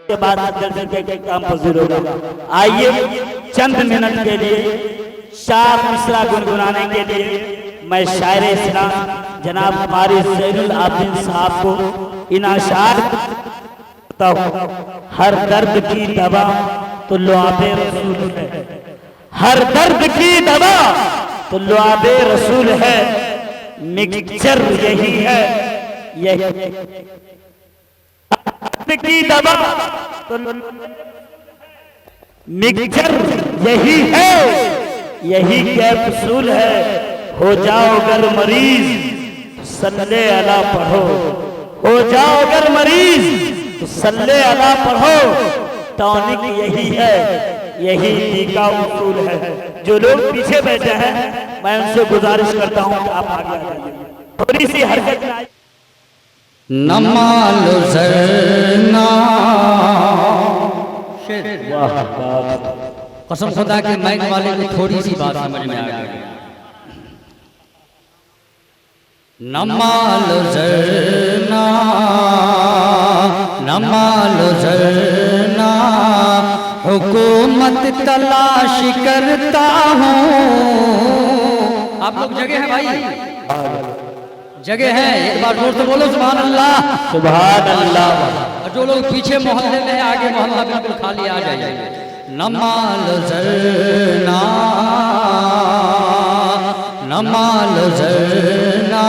के बाद दर्शन के काम फजूल होगा। आइए चंद मिनट के लिए 4 मिसरा गुनगुनाने के लिए मैं शायर इस्लाम जनाब हमारे ज़ैनुल आबिदीन साहब को इन अशार हर दर्द की दवा तो लुआबे रसूल है, हर दर्द की दवा तो लुआबे रसूल है, मिक्सचर यही है, यही की दवा तो मिक्सचर यही है, यही कैप्सूल है। हो जाओ अगर मरीज सल्ले अला पढ़ो, हो जाओ अगर मरीज तो सल्ले अला पढ़ो, टॉनिक यही है, यही टीका उसूल है। जो लोग पीछे बैठे हैं मैं उनसे गुजारिश करता हूं कि आप आगे आ जाइए, थोड़ी सी हरकत में आइए। नमालो ज़रना कसम खुदा के माइक वाले को थोड़ी सी बात समझ में आ गई। नमालो ज़रना नमालो ज़रना हुकूमत तलाश करता हूँ। आप लोग जगह है भाई, जगह है, एक बार जोर से बोलो सुभान अल्लाह, सुभान अल्लाह। और जो लोग पीछे मोहल्ले में आगे मोहल्ला बिल्कुल खाली आ जाइए। नमाल ज़रना नमाल ज़रना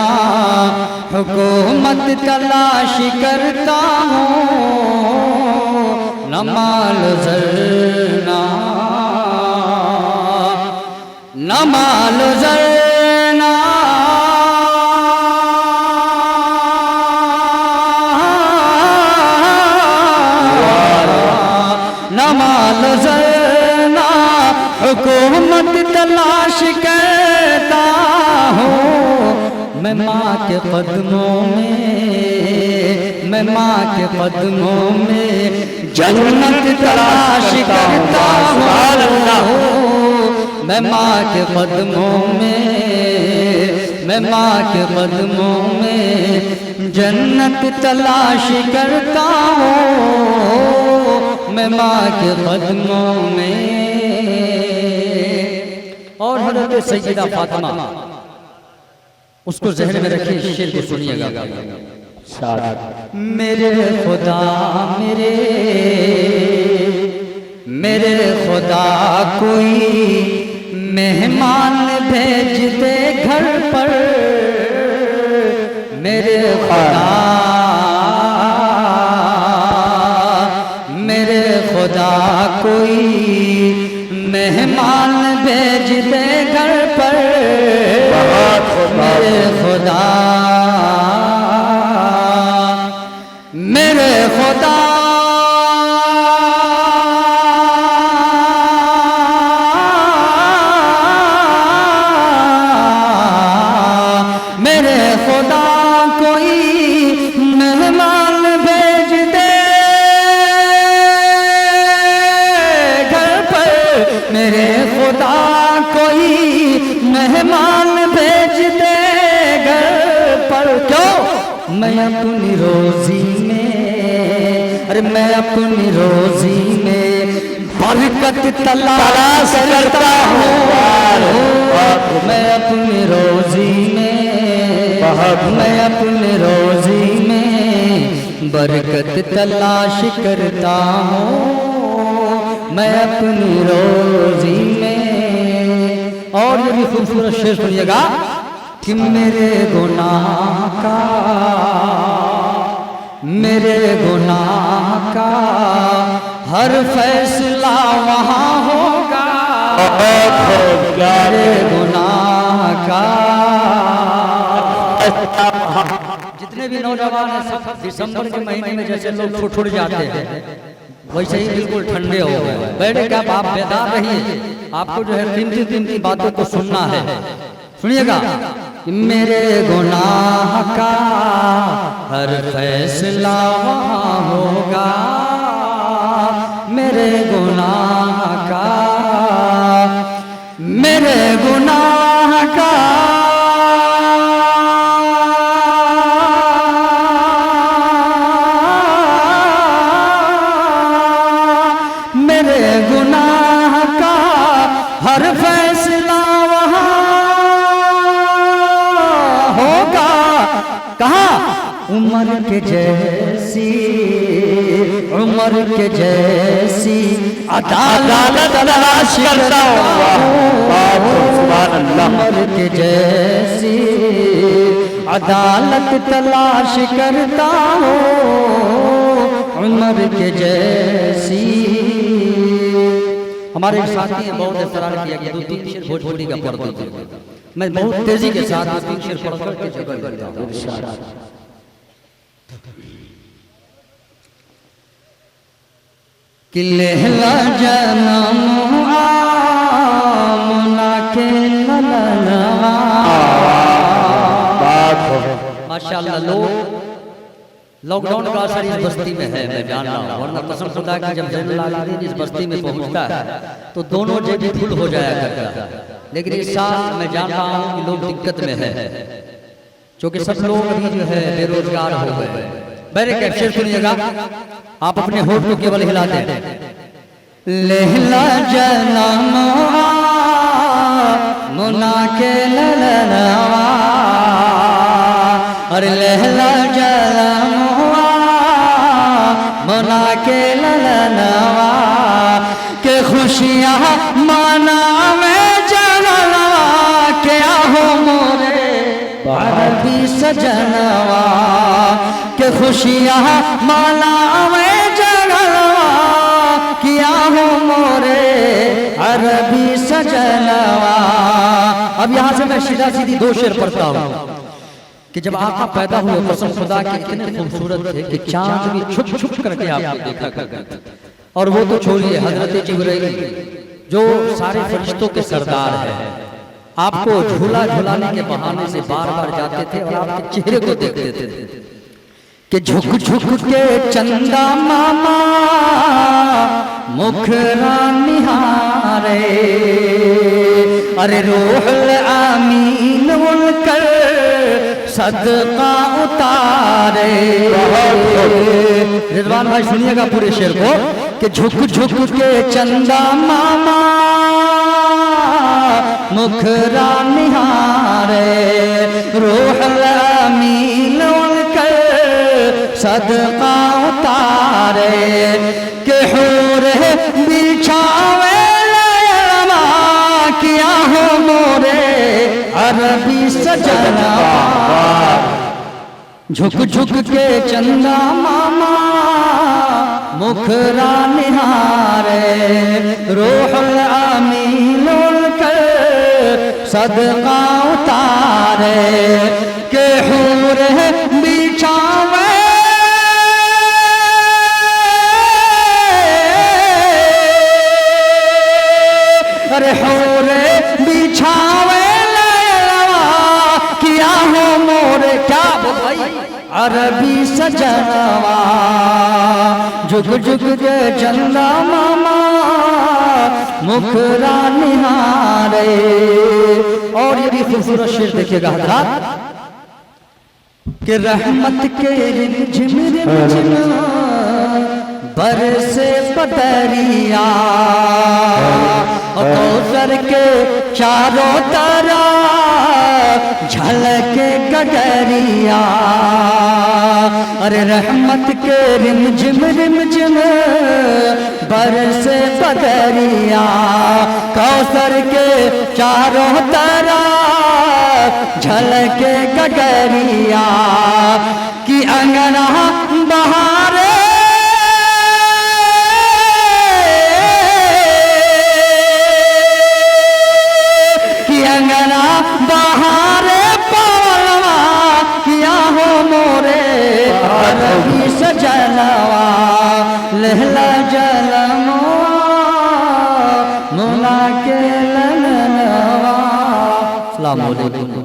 हुकूमत तलाश करता हूँ। नमाल ज़रना नमाल ज़रना नमाल ज़रना हुकूमत तलाश करता हूँ। मैं माँ के कदमों में, मैं माँ के कदमों में जन्नत तलाश करता हूँ। मैं माँ के कदमों में, मैं माँ के कदमों में जन्नत तलाश करता हूँ। मैं माँ के कदमों में। और हज़रत सैयदा फातिमा, उसको ज़हन में रखिए, इस शेर को सुनिएगा। मेरे खुदा मेरे खुदा कोई मेहमान भेज दे घर पर। मेरे खुदा मेरे खुदा कोई मेहमान भेज दे घर पर। मेरे खुदा मेरे खुदा मेरे खुदा कोई मेहमान भेज दे घर पर। मेरे खुदा कोई मेहमान भेज दे घर पर। क्यों? मैं अपनी रोजी में, अरे मैं अपनी रोजी में बरकत तलाश करता हूँ। मैं अपनी रोजी में, मैं अपनी रोजी में बरकत तलाश करता हूँ। मैं अपनी रोजी में। और ये भी खूबसूरत शेर सुनिएगा कि मेरे गुनाह का, मेरे गुनाह का हर फैसला वहाँ होगा। मेरे गुनाह का जितने भी नौजवान हैं सब दिसंबर के महीने में जैसे लोग छुट जाते हैं वैसे ही बिल्कुल ठंडे हो गए। बैठे क्या आप बेदार रहिए, आपको जो है कीमती कीमती बातों को सुनना है। सुनिएगा, मेरे गुनाह का हर फैसला वहाँ होगा। मेरे गुनाह का, मेरे गुनाह का फैसला वहाँ होगा, कहा उमर के जैसी, उमर के जैसी अदालत तलाश करता हूँ, उमर के जैसी अदालत तलाश करता हूँ, उमर के जैसी। हमारे एक साथी हैं, बहुत इसरार किया कि 2-3 शेर भोजपुरी का पढ़ दीजिए। मैं बहुत तेजी के साथ 2-3 शेर पढ़ करके जगह देता हूँ। कि लहला जनम आमना के ललनवा। माशाअल्लाह, लोग लॉकडाउन का असर इस बस्ती में है, मैं जान रहा हूँ, वरना कसम खुदा की जब जैनुलाब्दीन इस बस्ती में पहुंचता है तो दोनों जेबी फुल हो जाया करता है। लेकिन इस साल मैं जान रहा हूँ कि लोग दिक्कत में है, क्योंकि सब लोग अभी जो है बेरोजगार हो गए। मेरे कैप्चर सुनिएगा, आप अपने होठ को केवल हिला दें। लहला जनम मुना के ललनवा, अरे लहला जनम मुना के ललनवा, के खुशियाँ मनावे जनवा, क्या हो मोरे अरबी सजनवा, के खुशियाँ मनावे जनवा, क्या हो मोरे अरबी सजनवा। अब यहाँ से मैं सीधा सीधी 2 शेर पढ़ता हूँ कि जब आका पैदा हुए कसम खुदा के इतने खूबसूरत थे कि चांद भी छुप छुप करके आपको देखा करते थे। और वो तो छोड़िए, हजरत जिब्राइल जो सारे फरिश्तों के सरदार है, आपको झूला झुलाने के बहाने से बार बार जाते थे और आपके चेहरे को देखते थे कि झुक झुक के चंदा मामा मुखरा निहारे, अरे रूहुल आमीन उनकर सदका उतारे। रिजवान भाई सुनिएगा पूरे शेर को कि झुक झुक के चंदा मामा मुखरा निहारे, रूहुल आमीन उनकर सदका उतारे, के हूर बिछावे ललमा, किया हो मोरे अरबी सजनवा। झुक झुक के चंदा मामा मुखरा निहारे, रूहुल आमीन उनकर सदका उतारे, के हूर बिछावे अरे हूरे बिछावे ललवा, किया हो मोरे क्या भाई अरबी सजनवा। जुग जुग के चंदा मामा मुखरा निहारे। और ये भी खूबसूरत शेर देखिएगा हजरात कि रहमत के रिमझिम रिमझिम बरसे बदरिया, कौसर के चारों तरफ झलके गगरिया, अरे रहमत के रिमझिम रिमझिम बरसे बदरिया, कौसर के चारों तरफ झलके गगरिया, कि अंगना बहारे अंगना बहारे पवनवा, किया हो मोरे अरबी सजनवा। लहला जनमवा मुना के ललनवा। अस्सलाम वालेकुम।